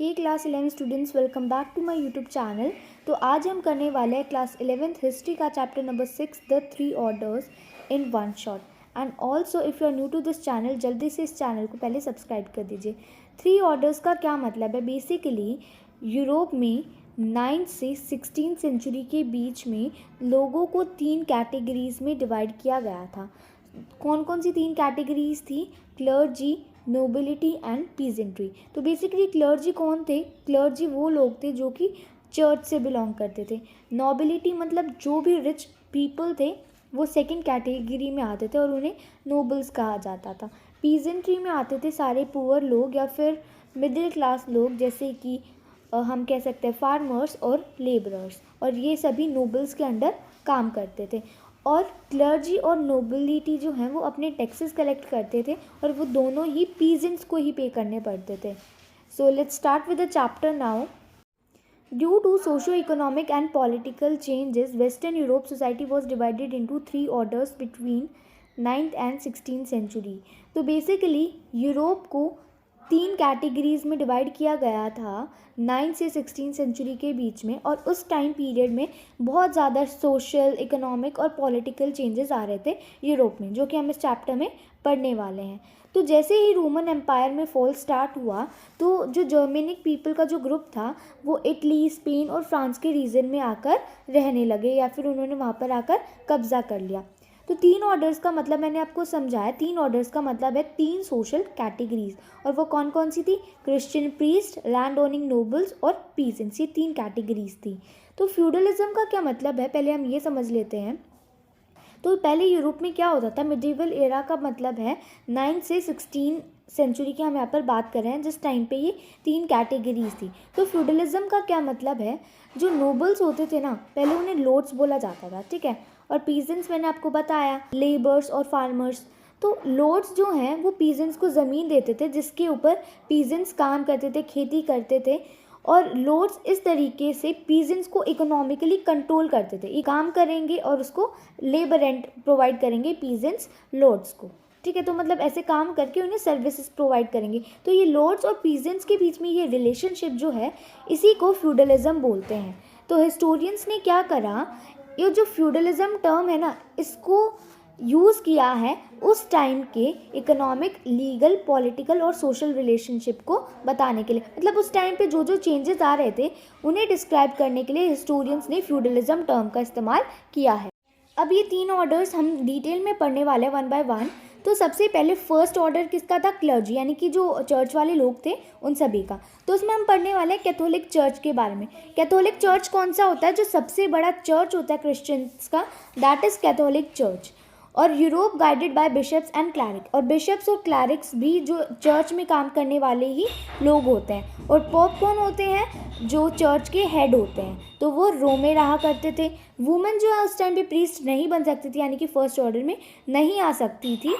Hey class 11 students, welcome back to my YouTube channel. तो आज हम करने वाले हैं क्लास 11th हिस्ट्री का chapter number 6 the 3 orders in one shot. And also if you are new to this channel, जल्दी से इस चैनल को पहले सब्सक्राइब कर दीजिए। 3 ऑर्डर्स का क्या मतलब है? बेसिकली यूरोप में 9th से 16th सेंचुरी के बीच में लोगों को 3 कैटेगरीज में डिवाइड किया गया था। कौन कौन सी 3 कैटेगरीज थी? Clergy, nobility and peasantry. तो बेसिकली क्लर्जी कौन थे? क्लर्जी वो लोग थे जो कि चर्च से बिलोंग करते थे। नोबिलिटी मतलब जो भी रिच पीपल थे वो सेकंड कैटेगरी में आते थे और उन्हें नोबल्स कहा जाता था। पीजेंट्री में आते थे सारे पुअर लोग या फिर मिडिल क्लास लोग, जैसे कि हम कह सकते हैं फार्मर्स और लेबरर्स, और ये सभी नोबल्स के अंडर काम करते थे। और क्लर्जी और नोबिलिटी जो हैं वो अपने टैक्सेस कलेक्ट करते थे और वो दोनों ही पीजेंट्स को ही पे करने पड़ते थे। So let's start with the chapter now. Due to socio-economic and political changes, Western Europe society was divided into 3 orders between 9th and 16th century. तो बेसिकली यूरोप को 3 कैटेगरीज में डिवाइड किया गया था 9th से 16th सेंचुरी के बीच में, और उस टाइम पीरियड में बहुत ज़्यादा सोशल, इकोनॉमिक और पॉलिटिकल चेंजेस आ रहे थे यूरोप में, जो कि हम इस चैप्टर में पढ़ने वाले हैं। तो जैसे ही रोमन एम्पायर में फॉल स्टार्ट हुआ तो जो जर्मेनिक पीपल का जो ग्रुप था वो इटली, स्पेन और फ्रांस के रीजन में आकर रहने लगे, या फिर उन्होंने वहाँ पर आकर कब्जा कर लिया। तो 3 ऑर्डर्स का मतलब मैंने आपको समझाया। 3 ऑर्डर्स का मतलब है 3 सोशल कैटेगरीज, और वो कौन कौन सी थी? Christian priest, land owning nobles और पीजेंट्स, ये 3 कैटेगरीज थी। तो फ्यूडलिज्म का क्या मतलब है, पहले हम ये समझ लेते हैं। तो पहले यूरोप में क्या होता था? मिडिवल एरा का मतलब है 9 से 16 सेंचुरी की हम यहाँ पर बात कर रहे हैं, जिस टाइम पे ये 3 कैटेगरीज थी। तो फ्यूडलिज्म का क्या मतलब है? जो नोबल्स होते थे ना, पहले उन्हें लॉर्ड्स बोला जाता था, ठीक है, और पीजेंट्स मैंने आपको बताया लेबर्स और फार्मर्स। तो लॉर्ड्स जो हैं वो पीजेंट्स को ज़मीन देते थे जिसके ऊपर पीजेंट्स काम करते थे, खेती करते थे, और लॉर्ड्स इस तरीके से पीजेंट्स को इकोनॉमिकली कंट्रोल करते थे। ये काम करेंगे और उसको लेबर रेंट प्रोवाइड करेंगे पीजेंट्स लॉर्ड्स को, ठीक है। तो मतलब ऐसे काम करके उन्हें सर्विसेज प्रोवाइड करेंगे। तो ये लॉर्ड्स और पीजेंट्स के बीच में ये रिलेशनशिप जो है, इसी को फ्यूडलिज्म बोलते हैं। तो हिस्टोरियंस ने क्या करा, ये जो फ्यूडलिज्म टर्म है ना, इसको यूज़ किया है उस टाइम के इकोनॉमिक, लीगल, पॉलिटिकल और सोशल रिलेशनशिप को बताने के लिए। मतलब उस टाइम पे जो जो चेंजेस आ रहे थे उन्हें डिस्क्राइब करने के लिए हिस्टोरियंस ने फ्यूडलिज्म टर्म का इस्तेमाल किया है। अब ये 3 ऑर्डर्स हम डिटेल में पढ़ने वाले हैं वन बाय वन। तो सबसे पहले फर्स्ट ऑर्डर किसका था? क्लर्जी, यानी कि जो चर्च वाले लोग थे उन सभी का। तो उसमें हम पढ़ने वाले हैं कैथोलिक चर्च के बारे में। कैथोलिक चर्च कौन सा होता है? जो सबसे बड़ा चर्च होता है क्रिश्चियंस का, दैट इज़ कैथोलिक चर्च। और Europe guided by bishops and cleric, और बिशप्स और क्लैरिक्स भी जो चर्च में काम करने वाले ही लोग होते हैं। और पोप कौन होते हैं? जो चर्च के हेड होते हैं, तो वो रोम में रहा करते थे। वुमेन जो है उस टाइम पे प्रीस्ट नहीं बन सकती थी, यानी कि फर्स्ट ऑर्डर में नहीं आ सकती थी।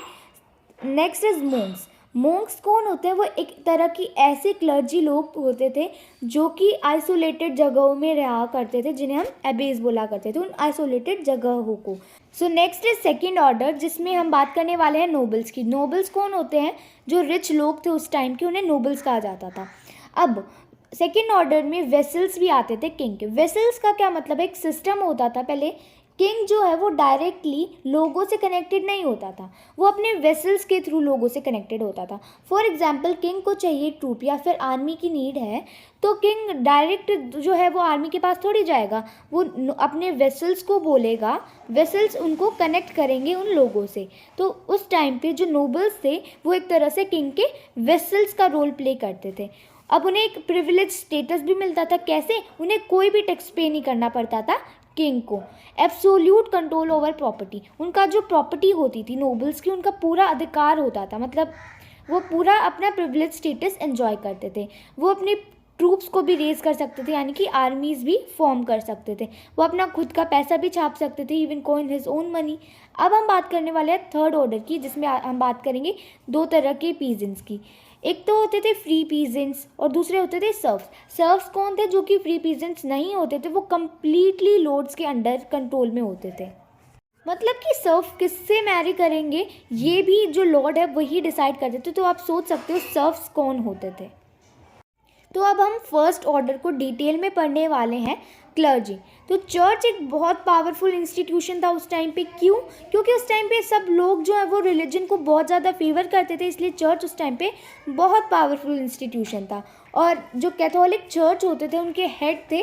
Next is monks. मोंक्स कौन होते हैं? वो एक तरह की ऐसे क्लर्जी लोग होते थे जो कि आइसोलेटेड जगहों में रहा करते थे, जिन्हें हम एबेज बोला करते थे, उन आइसोलेटेड जगहों को। So next is second order, जिसमें हम बात करने वाले हैं नोबल्स की। नोबल्स कौन होते हैं? जो रिच लोग थे उस टाइम के, उन्हें नोबल्स कहा जाता था। अब सेकेंड ऑर्डर में वेसल्स भी आते थे, किंग के। वेसल्स का क्या मतलब है? एक सिस्टम होता था पहले। किंग जो है वो डायरेक्टली लोगों से कनेक्टेड नहीं होता था, वो अपने वेसल्स के थ्रू लोगों से कनेक्टेड होता था। फॉर एग्जांपल, किंग को चाहिए ट्रूप या फिर आर्मी की नीड है, तो किंग डायरेक्ट जो है वो आर्मी के पास थोड़ी जाएगा, वो अपने वेसल्स को बोलेगा, वेसल्स उनको कनेक्ट करेंगे उन लोगों से। तो उस टाइम पे जो नोबल्स थे वो एक तरह से किंग के वेसल्स का रोल प्ले करते थे। अब उन्हें एक प्रिविलेज स्टेटस भी मिलता था। कैसे? उन्हें कोई भी टैक्स पे नहीं करना पड़ता था किंग को। एब्सोल्यूट कंट्रोल ओवर प्रॉपर्टी, उनका जो प्रॉपर्टी होती थी नोबल्स की, उनका पूरा अधिकार होता था। मतलब वो पूरा अपना प्रिविलेज स्टेटस एंजॉय करते थे। वो अपने ट्रूप्स को भी रेज कर सकते थे, यानी कि आर्मीज़ भी फॉर्म कर सकते थे। वो अपना खुद का पैसा भी छाप सकते थे, even coin his own money. अब हम बात करने वाले हैं थर्ड ऑर्डर की, जिसमें हम बात करेंगे 2 तरह के पीजेंट्स की। एक तो होते थे फ्री पीजेंट्स और दूसरे होते थे सर्व्स। सर्व्स कौन थे? जो कि फ्री पीजेंट्स नहीं होते थे, वो कम्प्लीटली लॉर्ड्स के अंडर कंट्रोल में होते थे। मतलब कि सर्व किससे मैरी करेंगे ये भी जो लॉर्ड है वही डिसाइड करते थे। तो आप सोच सकते हो सर्व्स कौन होते थे। तो अब हम फर्स्ट ऑर्डर को डिटेल में पढ़ने वाले हैं, क्लर्जी। तो चर्च एक बहुत पावरफुल इंस्टीट्यूशन था उस टाइम पे। क्यों? क्योंकि उस टाइम पे सब लोग जो है वो रिलीजन को बहुत ज़्यादा फेवर करते थे, इसलिए चर्च उस टाइम पे बहुत पावरफुल इंस्टीट्यूशन था। और जो कैथोलिक चर्च होते थे उनके हेड थे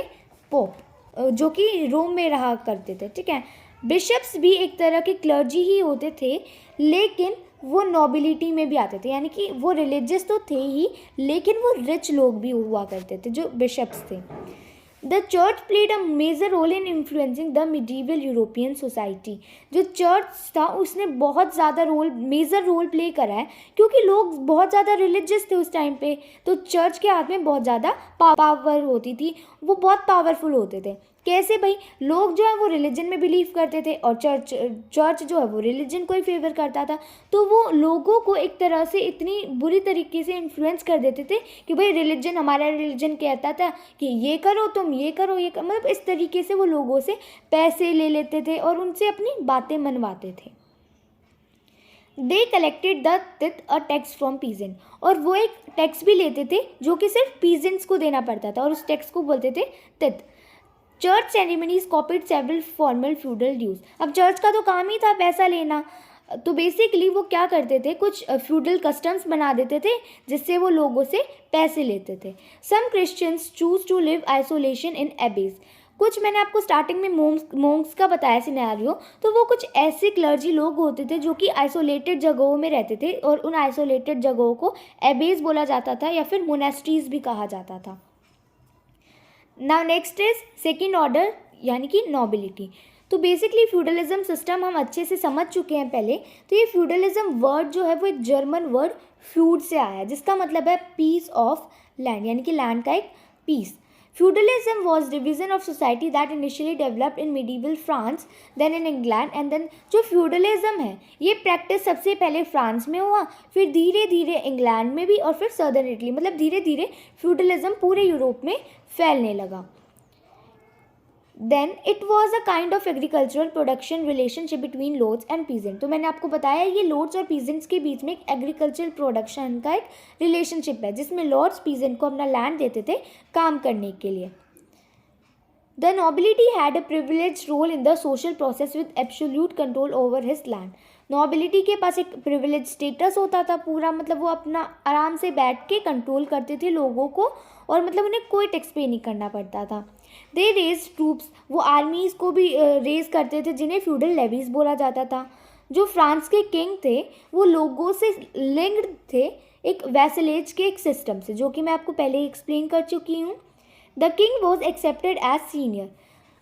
पोप, जो कि रोम में रहा करते थे, ठीक है। बिशप्स भी एक तरह के क्लर्जी ही होते थे, लेकिन वो नोबिलिटी में भी आते थे, यानी कि वो रिलीजियस तो थे ही, लेकिन वो रिच लोग भी हुआ करते थे जो बिशप्स थे। The church played a major role in influencing the medieval European society. जो चर्च था उसने बहुत ज़्यादा मेजर रोल प्ले करा है, क्योंकि लोग बहुत ज़्यादा रिलीजियस थे उस टाइम पे, तो चर्च के हाथ में बहुत ज़्यादा पावर होती थी, वो बहुत पावरफुल होते थे। कैसे भाई? लोग जो है वो रिलीजन में बिलीव करते थे और चर्च जो है वो रिलीजन को ही फेवर करता था, तो वो लोगों को एक तरह से इतनी बुरी तरीके से इन्फ्लुएंस कर देते थे कि भाई रिलीजन, हमारा रिलीजन कहता था कि ये करो, तुम ये करो, ये करो, मतलब इस तरीके से वो लोगों से पैसे ले लेते थे और उनसे अपनी बातें मनवाते थे। दे कलेक्टेड द तिथ अ टैक्स फ्रॉम पीजेंट, और वो एक टैक्स भी लेते थे जो कि सिर्फ पीजेंट्स को देना पड़ता था, और उस टैक्स को बोलते थे tithe. Church ceremonies copied several formal feudal dues. अब चर्च का तो काम ही था पैसा लेना, तो बेसिकली वो क्या करते थे, कुछ फ्यूडल कस्टम्स बना देते थे जिससे वो लोगों से पैसे लेते थे। Some Christians choose to live isolation in abbeys. कुछ मैंने आपको स्टार्टिंग में मोंक्स का बताया सिनेरियो, तो वो कुछ ऐसे क्लर्जी लोग होते थे जो कि आइसोलेटेड जगहों में रहते थे, और उन आइसोलेटेड जगहों को एबेज बोला जाता था या फिर मोनेस्ट्रीज भी कहा जाता था। Now next is second order, यानी कि नोबिलिटी। तो बेसिकली फ्यूडलिज्म सिस्टम हम अच्छे से समझ चुके हैं पहले। तो ये फ्यूडलिज्म वर्ड जो है वो एक जर्मन वर्ड फ्यूड से आया है, जिसका मतलब है पीस ऑफ लैंड, यानी कि लैंड का एक piece. Feudalism was division of society that initially developed in medieval France, then in England, and then जो feudalism है ये प्रैक्टिस सबसे पहले फ्रांस में हुआ, फिर धीरे धीरे इंग्लैंड में भी, और फिर सदर्न इटली, मतलब धीरे धीरे feudalism पूरे यूरोप में फैलने लगा। Then it was a kind of agricultural production relationship between lords and peasant. तो मैंने आपको बताया ये लॉर्ड्स और पीजेंट्स के बीच में एक एग्रीकल्चरल प्रोडक्शन का एक रिलेशनशिप है, जिसमें लॉर्ड्स पीजेंट को अपना लैंड देते थे काम करने के लिए। The nobility had a privilege role in the social process with absolute control over his land. Nobility के पास एक प्रिविलेज स्टेटस होता था पूरा, मतलब वो अपना आराम से बैठ के कंट्रोल करते थे लोगों को, और मतलब उन्हें कोई टैक्स पे नहीं करना पड़ता था। दे रेज ट्रूप्स, वो आर्मीज़ को भी रेज करते थे, जिन्हें फ्यूडल लेवीज बोला जाता था। जो फ्रांस के किंग थे वो लोगों से लिंक्ड थे एक वैसलेज के एक सिस्टम से, जो कि मैं आपको पहले ही एक्सप्लेन कर चुकी हूँ। The king was accepted as senior.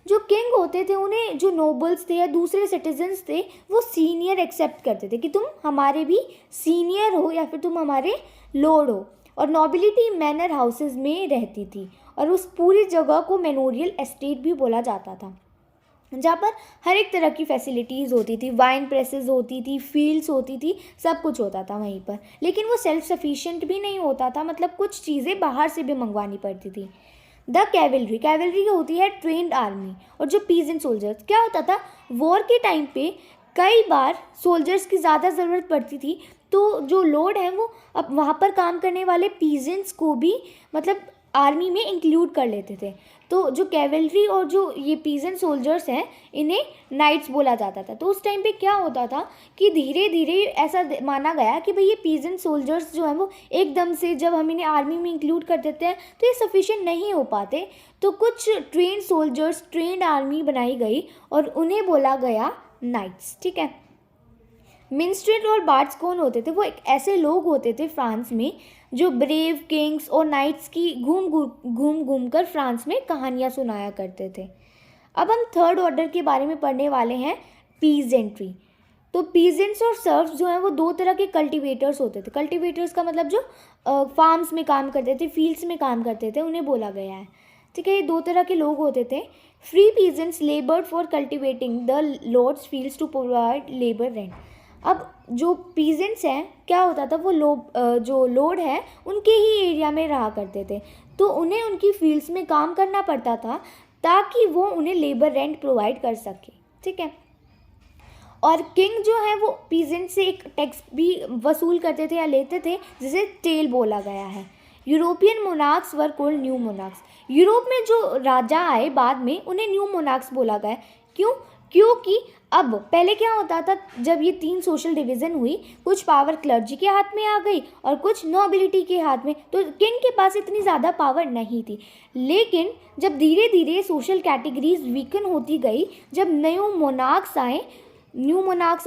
जो किंग होते थे उन्हें जो नोबल्स थे या दूसरे सिटीजन्स थे वो सीनियर एक्सेप्ट करते थे कि तुम हमारे भी सीनियर हो या फिर तुम हमारे लॉर्ड हो। और नोबिलिटी मैनर हाउसेज में रहती थी, और उस पूरी जगह को मेमोरियल एस्टेट भी बोला जाता था, जहाँ पर हर एक तरह की फैसिलिटीज़ होती थी, वाइन प्रेसेस होती थी, फील्ड्स होती थी, सब कुछ होता था वहीं पर। लेकिन वो सेल्फ सफिशिएंट भी नहीं होता था, मतलब कुछ चीज़ें बाहर से भी मंगवानी पड़ती थी। द कैवलरी, कैवलरी होती है ट्रेंड आर्मी, और जो पीजेंट सोल्जर्स, क्या होता था वॉर के टाइम पे कई बार सोल्जर्स की ज़्यादा ज़रूरत पड़ती थी, तो जो लॉर्ड है वो अब वहाँ पर काम करने वाले पीजेंट्स को भी मतलब आर्मी में इंक्लूड कर लेते थे। तो जो कैवलरी और जो ये पीजेंट सोल्जर्स हैं इन्हें नाइट्स बोला जाता था। तो उस टाइम पे क्या होता था कि धीरे धीरे ऐसा माना गया कि भाई ये पीजेंट सोल्जर्स जो हैं वो एकदम से जब हम इन्हें आर्मी में इंक्लूड कर देते हैं तो ये सफिशिएंट नहीं हो पाते, तो कुछ ट्रेंड सोल्जर्स, ट्रेंड आर्मी बनाई गई और उन्हें बोला गया नाइट्स, ठीक है। मिन्स्ट्रेल और बार्ड्स कौन होते थे? वो एक ऐसे लोग होते थे फ्रांस में जो ब्रेव किंग्स और नाइट्स की घूम घूम कर फ्रांस में कहानियाँ सुनाया करते थे। अब हम थर्ड ऑर्डर के बारे में पढ़ने वाले हैं, पीजेंट्री। तो पीजेंट्स और सर्व्स जो हैं वो दो तरह के कल्टीवेटर्स होते थे। कल्टीवेटर्स का मतलब जो फार्म्स में काम करते थे, फील्ड्स में काम करते थे, उन्हें बोला गया है, ठीक है। ये दो तरह के लोग होते थे। Free peasants laboured for cultivating the lords fields to provide labour rent. अब जो पीजेंट्स हैं क्या होता था, वो जो लॉर्ड है उनके ही एरिया में रहा करते थे, तो उन्हें उनकी फील्ड्स में काम करना पड़ता था ताकि वो उन्हें लेबर रेंट प्रोवाइड कर सके, ठीक है। और किंग जो है वो पीजेंट से एक टैक्स भी वसूल करते थे या लेते थे, जिसे टेल बोला गया है। European monarchs were called new monarchs. Europe में जो राजा आए बाद में उन्हें न्यू मोनार्क्स बोला गया। क्यों? क्योंकि अब पहले क्या होता था, जब ये 3 सोशल डिवीज़न हुई, कुछ पावर क्लर्जी के हाथ में आ गई और कुछ नोबिलिटी के हाथ में, तो किंग के पास इतनी ज़्यादा पावर नहीं थी। लेकिन जब धीरे धीरे सोशल कैटेगरीज वीकन होती गई, जब न्यू मोनार्क्स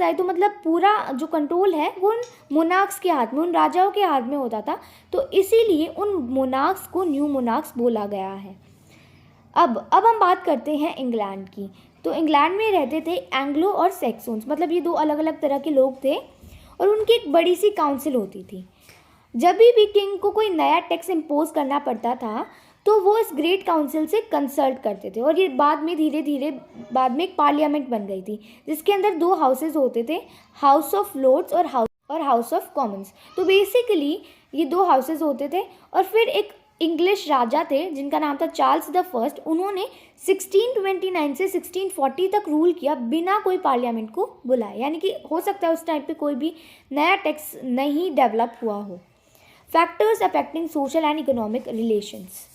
आए तो मतलब पूरा जो कंट्रोल है वो उन मोनार्क्स के हाथ में, उन राजाओं के हाथ में होता था, तो इसीलिए उन मोनार्क्स को न्यू मोनार्क्स बोला गया है। अब हम बात करते हैं इंग्लैंड की। तो इंग्लैंड में रहते थे एंग्लो और सैक्सन्स, मतलब ये 2 अलग अलग तरह के लोग थे और उनकी एक बड़ी सी काउंसिल होती थी। जब भी किंग को कोई नया टैक्स इम्पोज करना पड़ता था तो वो इस ग्रेट काउंसिल से कंसल्ट करते थे, और ये बाद में धीरे धीरे बाद में एक पार्लियामेंट बन गई थी जिसके अंदर 2 हाउसेज होते थे, हाउस ऑफ लॉर्ड्स और हाउस ऑफ कॉमन्स। तो बेसिकली ये 2 हाउसेज होते थे, और फिर एक इंग्लिश राजा थे जिनका नाम था चार्ल्स द फर्स्ट। उन्होंने 1629 से 1640 तक रूल किया बिना कोई पार्लियामेंट को बुलाए, यानी कि हो सकता है उस टाइम पे कोई भी नया टैक्स नहीं डेवलप हुआ हो। Factors affecting social and economic relations.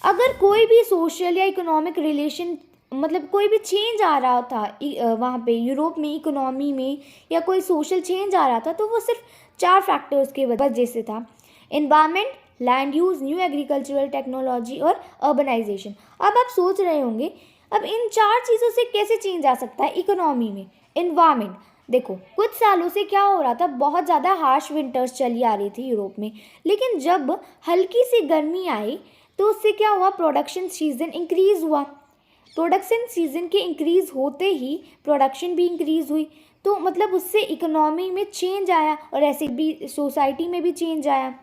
अगर कोई भी सोशल या इकोनॉमिक रिलेशन, मतलब कोई भी चेंज आ रहा था वहाँ पे यूरोप में इकोनॉमी में, या कोई सोशल चेंज आ रहा था, तो वो सिर्फ 4 फैक्टर्स के वजह से था। Environment, land use, new agricultural technology और अर्बनाइजेशन। अब आप सोच रहे होंगे अब इन 4 चीज़ों से कैसे चेंज आ सकता है इकोनॉमी में। एनवायरनमेंट, देखो कुछ सालों से क्या हो रहा था, बहुत ज़्यादा हार्श विंटर्स चली आ रही थी यूरोप में, लेकिन जब हल्की सी गर्मी आई तो उससे क्या हुआ, प्रोडक्शन सीजन इंक्रीज़ हुआ। प्रोडक्शन सीजन के इंक्रीज़ होते ही प्रोडक्शन भी इंक्रीज़ हुई, तो मतलब उससे इकोनॉमी में चेंज आया और ऐसे भी सोसाइटी में भी चेंज आया।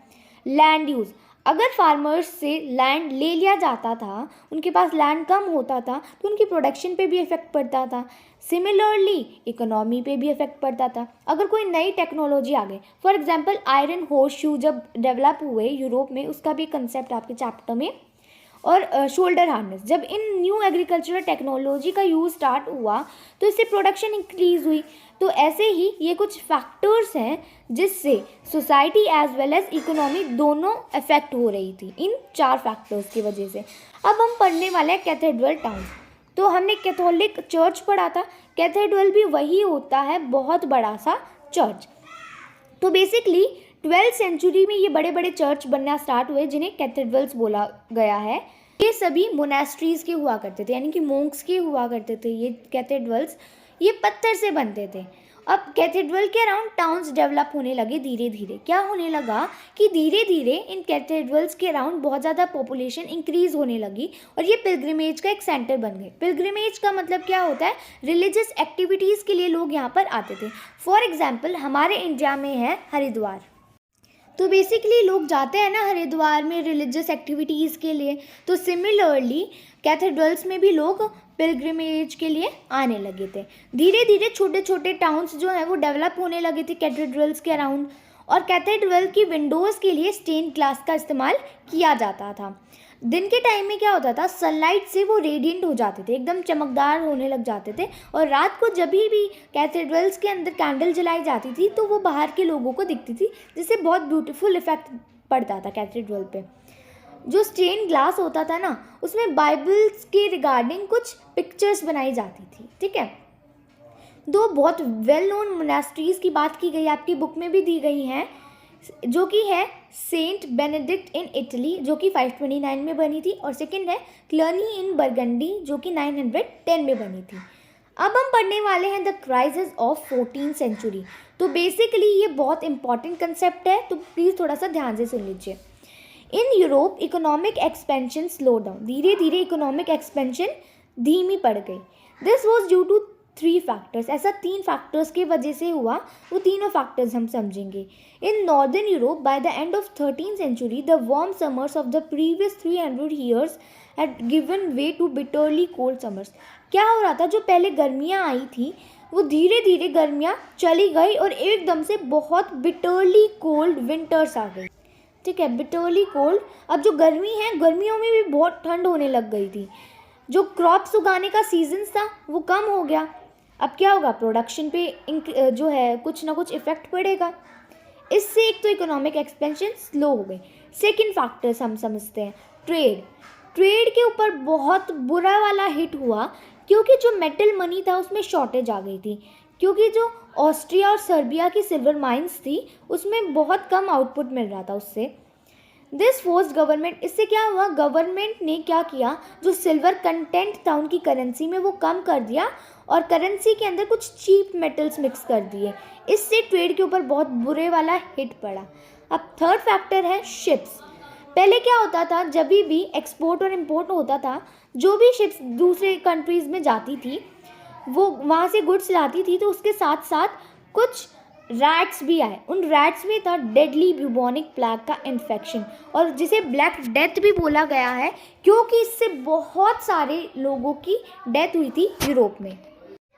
लैंड यूज़, अगर फार्मर्स से लैंड ले लिया जाता था, उनके पास लैंड कम होता था, तो उनकी प्रोडक्शन पे भी इफ़ेक्ट पड़ता था। सिमिलरली इकोनॉमी पे भी इफ़ेक्ट पड़ता था। अगर कोई नई टेक्नोलॉजी आ गई, for example iron horse shoe जब डेवलप हुए यूरोप में, उसका भी कंसेप्ट आपके चैप्टर में, और शोल्डर हार्नेस, जब इन न्यू एग्रीकल्चरल टेक्नोलॉजी का यूज़ स्टार्ट हुआ तो इससे प्रोडक्शन इंक्रीज़ हुई। तो ऐसे ही ये कुछ फैक्टर्स हैं जिससे society as well as economy दोनों अफेक्ट हो रही थी, इन 4 फैक्टर्स की वजह से। अब हम पढ़ने वाले हैं कैथेड्रल टाउन। तो हमने कैथोलिक चर्च पढ़ा था, कैथेड्रल भी वही होता है, बहुत बड़ा सा चर्च। तो बेसिकली 12th सेंचुरी में ये बड़े बड़े चर्च बनना स्टार्ट हुए जिन्हें कैथेड्रल्स बोला गया है। ये सभी मोनेस्ट्रीज़ के हुआ करते थे, यानी कि मोंक्स के हुआ करते थे ये कैथेड्रल्स। ये पत्थर से बनते थे। अब कैथेड्रल के अराउंड टाउन्स डेवलप होने लगे धीरे धीरे। क्या होने लगा कि धीरे धीरे इन कैथेड्रल्स के अराउंड बहुत ज़्यादा पॉपुलेशन इंक्रीज़ होने लगी और ये पिलग्रिमेज का एक सेंटर बन गए। पिलग्रिमेज का मतलब क्या होता है, रिलीजियस एक्टिविटीज़ के लिए लोग यहाँ पर आते थे। फॉर एग्जाम्पल हमारे इंडिया में है हरिद्वार, तो बेसिकली लोग जाते हैं ना हरिद्वार में रिलीजियस एक्टिविटीज़ के लिए। तो सिमिलरली कैथेड्रल्स में भी लोग पिलग्रिमेज के लिए आने लगे थे। धीरे धीरे छोटे छोटे टाउन्स जो हैं वो डेवलप होने लगे थे कैथेड्रल्स के अराउंड, और कैथेड्रल की विंडोज़ के लिए स्टेन ग्लास का इस्तेमाल किया जाता था। दिन के टाइम में क्या होता था, सनलाइट से वो रेडिएंट हो जाते थे, एकदम चमकदार होने लग जाते थे, और रात को जब भी कैथेड्रल्स के अंदर कैंडल जलाई जाती थी तो वो बाहर के लोगों को दिखती थी, जिससे बहुत ब्यूटीफुल इफेक्ट पड़ता था कैथेड्रल पे। जो स्टेन ग्लास होता था ना, उसमें बाइबल्स के रिगार्डिंग कुछ पिक्चर्स बनाई जाती थी, ठीक है। 2 बहुत वेल नोन मोनेस्ट्रीज़ की बात की गई, आपकी बुक में भी दी गई हैं, जो कि है सेंट बेनेडिक्ट इन इटली जो कि 529 में बनी थी, और सेकंड है क्लर्नी इन बरगंडी जो कि 910 में बनी थी। अब हम पढ़ने वाले हैं the crisis of 14th century. तो बेसिकली ये बहुत इंपॉर्टेंट कंसेप्ट है, तो प्लीज़ थोड़ा सा ध्यान से सुन लीजिए। In Europe economic expansion slow down, धीरे धीरे इकोनॉमिक एक्सपेंशन धीमी पड़ गई। This was due to 3 factors, ऐसा 3 फैक्टर्स की वजह से हुआ, वो तीनों फैक्टर्स हम समझेंगे। In northern Europe by the end of 13th century the warm summers of the previous 300 years had given way to bitterly cold summers. क्या हो रहा था, जो पहले गर्मियाँ आई थी वो धीरे धीरे गर्मियाँ चली गई और एकदम से बहुत बिटरली कोल्ड विंटर्स आ गई, ठीक है, बिटरली कोल्ड। अब जो गर्मी है, गर्मियों में भी बहुत ठंड होने लग गई थी। जो क्रॉप्स उगाने का सीजन था वो कम हो गया। अब क्या होगा, प्रोडक्शन पे जो है कुछ ना कुछ इफ़ेक्ट पड़ेगा। इससे एक तो इकोनॉमिक एक्सपेंशन स्लो हो गई। सेकेंड फैक्टर्स हम समझते हैं, ट्रेड के ऊपर बहुत बुरा वाला हिट हुआ, क्योंकि जो मेटल मनी था उसमें शॉर्टेज आ गई थी, क्योंकि जो ऑस्ट्रिया और सर्बिया की सिल्वर माइंस थी उसमें बहुत कम आउटपुट मिल रहा था उससे। दिस फोर्स्ड गवर्नमेंट, इससे क्या हुआ, गवर्नमेंट ने क्या किया, जो सिल्वर कंटेंट था उनकी करेंसी में वो कम कर दिया और करेंसी के अंदर कुछ चीप मेटल्स मिक्स कर दिए। इससे ट्रेड के ऊपर बहुत बुरे वाला हिट पड़ा। अब थर्ड फैक्टर है शिप्स। पहले क्या होता था, जब भी एक्सपोर्ट और इम्पोर्ट होता था, जो भी शिप्स दूसरे कंट्रीज़ में जाती थी वो वहाँ से गुड्स लाती थी, तो उसके साथ साथ कुछ रैट्स भी आए। उन रैट्स में था डेडली ब्यूबोनिक प्लेग का इन्फेक्शन, और जिसे ब्लैक डेथ भी बोला गया है, क्योंकि इससे बहुत सारे लोगों की डेथ हुई थी यूरोप में।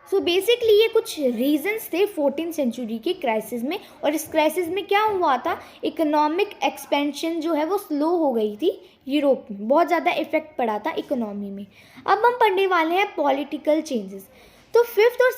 सो बेसिकली ये कुछ रीजंस थे 14th सेंचुरी के क्राइसिस में, और इस क्राइसिस में क्या हुआ था, इकोनॉमिक एक्सपेंशन जो है वो स्लो हो गई थी यूरोप में, बहुत ज़्यादा इफेक्ट पड़ा था इकोनॉमी में। अब हम पढ़ने वाले हैं पॉलिटिकल चेंजेस। तो 15 और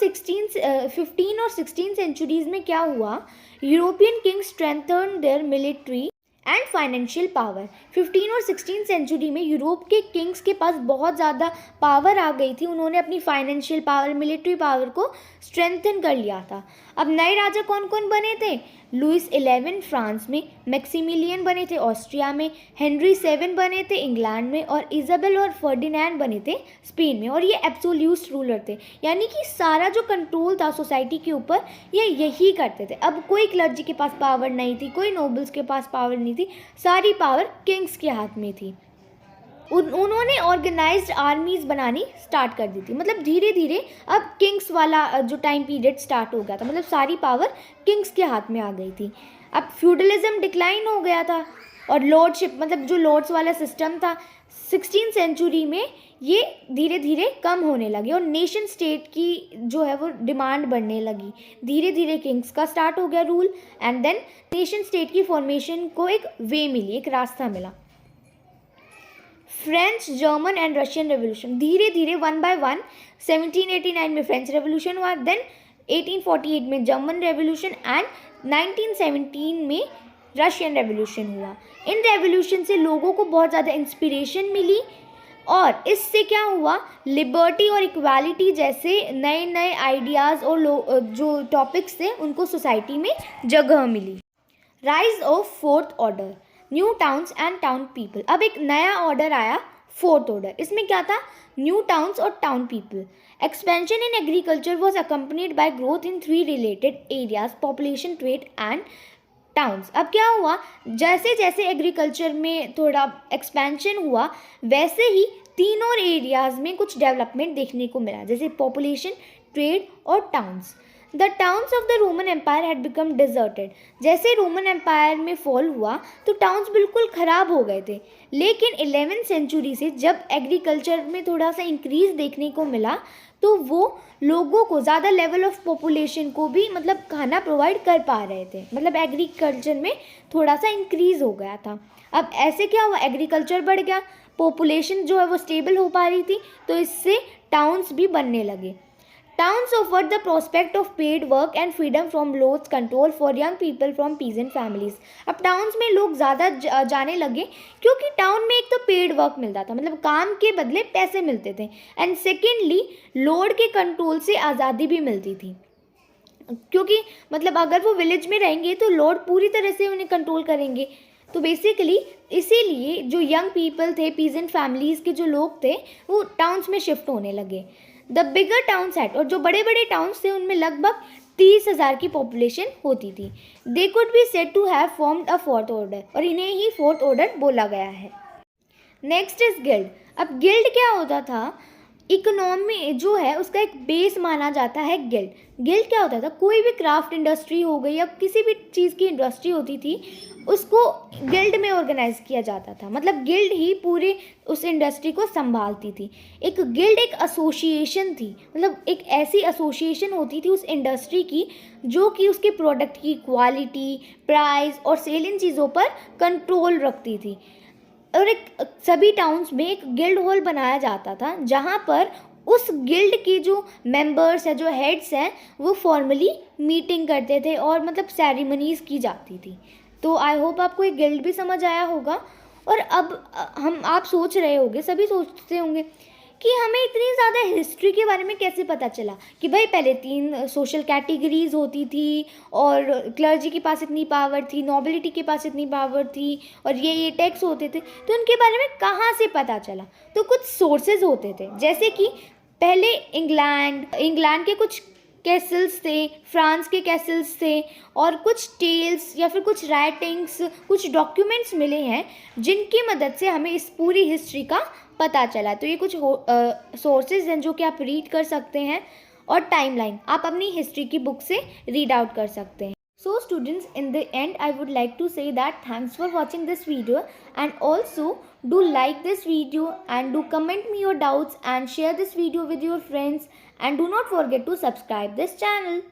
16 सेंचुरीज़ में क्या हुआ, European Kings strengthen their military and financial power. 15 और 16 सेंचुरी में यूरोप के किंग्स के पास बहुत ज़्यादा पावर आ गई थी, उन्होंने अपनी फाइनेंशियल पावर, मिलिट्री पावर को स्ट्रेंथन कर लिया था। अब नए राजा कौन कौन बने थे, लुइस 11 फ्रांस में, मैक्सिमिलियन बने थे ऑस्ट्रिया में, हेनरी 7 बने थे इंग्लैंड में, और इजाबेल और फर्डिनैंड बने थे स्पेन में। और ये एब्सोल्यूट रूलर थे, यानी कि सारा जो कंट्रोल था सोसाइटी के ऊपर ये यही करते थे। अब कोई क्लर्जी के पास पावर नहीं थी, कोई नोबल्स के पास पावर नहीं थी, सारी पावर किंग्स के हाथ में थी। उन्होंने ऑर्गेनाइज्ड आर्मीज बनानी स्टार्ट कर दी थी, मतलब धीरे धीरे अब किंग्स वाला जो टाइम पीरियड स्टार्ट हो गया था, मतलब सारी पावर किंग्स के हाथ में आ गई थी। अब फ्यूडलिज्म डिक्लाइन हो गया था, और लॉर्डशिप, मतलब जो लॉर्ड्स वाला सिस्टम था 16th सेंचुरी में, ये धीरे धीरे कम होने लगे, और नेशन स्टेट की जो है वो डिमांड बढ़ने लगी। धीरे धीरे किंग्स का स्टार्ट हो गया rule, and then nation state की फॉर्मेशन को एक वे मिली, एक रास्ता मिला। French, German and Russian revolution, धीरे धीरे वन बाय वन 1789 में फ्रेंच रेवोल्यूशन हुआ, देन 1848 में जर्मन रेवोल्यूशन, एंड 1917 में रशियन रेवोल्यूशन हुआ। इन रेवोल्यूशन से लोगों को बहुत ज़्यादा इंस्पिरेशन मिली, और इससे क्या हुआ, लिबर्टी और इक्वालिटी जैसे नए नए आइडियाज़ और जो टॉपिक्स थे उनको सोसाइटी में जगह मिली। Rise of fourth order, new towns and town people. अब एक नया ऑर्डर आया, फोर्थ ऑर्डर। इसमें क्या था, न्यू टाउन्स और town people. Expansion in agriculture was accompanied by growth in 3 related areas, population, trade and towns. अब क्या हुआ, जैसे जैसे एग्रीकल्चर में थोड़ा एक्सपेंशन हुआ, वैसे ही तीनों एरियाज़ में कुछ डेवलपमेंट देखने को मिला, जैसे पॉपुलेशन, ट्रेड और towns. The towns of the Roman empire had become deserted. जैसे रोमन एम्पायर में फॉल हुआ तो टाउन्स बिल्कुल ख़राब हो गए थे, लेकिन 11th सेंचुरी से जब एग्रीकल्चर में थोड़ा सा इंक्रीज़ देखने को मिला, तो वो लोगों को, ज़्यादा लेवल ऑफ पॉपुलेशन को भी मतलब खाना प्रोवाइड कर पा रहे थे, मतलब एग्रीकल्चर में थोड़ा सा इंक्रीज़ हो गया था। अब ऐसे क्या हुआ, एग्रीकल्चर बढ़ गया, पॉपुलेशन जो है वो स्टेबल हो पा रही थी, तो इससे टाउन्स भी बनने लगे। Towns offered the prospect of paid work and freedom from lord's control for young people from peasant families. अब टाउन्स में लोग ज़्यादा जाने लगे, क्योंकि टाउन में एक तो पेड वर्क मिलता था, मतलब काम के बदले पैसे मिलते थे, एंड सेकेंडली लॉर्ड के कंट्रोल से आज़ादी भी मिलती थी, क्योंकि मतलब अगर वो विलेज में रहेंगे तो लॉर्ड पूरी तरह से उन्हें कंट्रोल करेंगे। तो बेसिकली इसीलिए जो यंग पीपल थे, पीजेंट फैमिलीज़ के जो लोग थे, वो टाउन्स में शिफ्ट होने लगे। द बिगर टाउन्स हैड, और जो बड़े बड़े टाउन्स थे उनमें लगभग 30,000 की पॉपुलेशन होती थी। They could be said to have formed a fourth order, और इन्हें ही फोर्थ ऑर्डर बोला गया है। Next is guild. अब गिल्ड क्या होता था, इकोनॉमी जो है उसका एक बेस माना जाता है गिल्ड। गिल्ड क्या होता था, कोई भी क्राफ्ट इंडस्ट्री हो गई या किसी भी चीज़ की इंडस्ट्री होती थी, उसको गिल्ड में ऑर्गेनाइज किया जाता था, मतलब गिल्ड ही पूरे उस इंडस्ट्री को संभालती थी। एक गिल्ड एक एसोसिएशन थी, मतलब एक ऐसी एसोसिएशन होती थी उस इंडस्ट्री की जो कि उसके प्रोडक्ट की क्वालिटी, प्राइस और सेल इन चीज़ों पर कंट्रोल रखती थी। और एक सभी टाउन्स में एक गिल्ड हॉल बनाया जाता था, जहाँ पर उस गिल्ड के जो मेंबर्स हैं, जो हेड्स हैं, वो फॉर्मली मीटिंग करते थे और मतलब सेरेमनीज़ की जाती थी। तो आई होप आपको एक गिल्ट भी समझ आया होगा। और अब आप सोच रहे होंगे, सभी सोचते होंगे कि हमें इतनी ज़्यादा हिस्ट्री के बारे में कैसे पता चला कि भाई पहले 3 सोशल कैटेगरीज होती थी और क्लर्जी के पास इतनी पावर थी, नोबिलिटी के पास इतनी पावर थी और ये टैक्स होते थे, तो उनके बारे में कहाँ से पता चला? तो कुछ सोर्सेज होते थे, जैसे कि पहले इंग्लैंड के कुछ कैसल्स थे, फ्रांस के कैसल्स थे और कुछ टेल्स या फिर कुछ राइटिंग्स, कुछ डॉक्यूमेंट्स मिले हैं जिनकी मदद से हमें इस पूरी हिस्ट्री का पता चला। तो ये कुछ सोर्सेज हैं जो कि आप रीड कर सकते हैं और टाइमलाइन आप अपनी हिस्ट्री की बुक से रीड आउट कर सकते हैं। So students, in the end I would like to say that thanks for watching this video, and also do like this video and do comment me your doubts and share this video with your friends, and do not forget to subscribe this channel.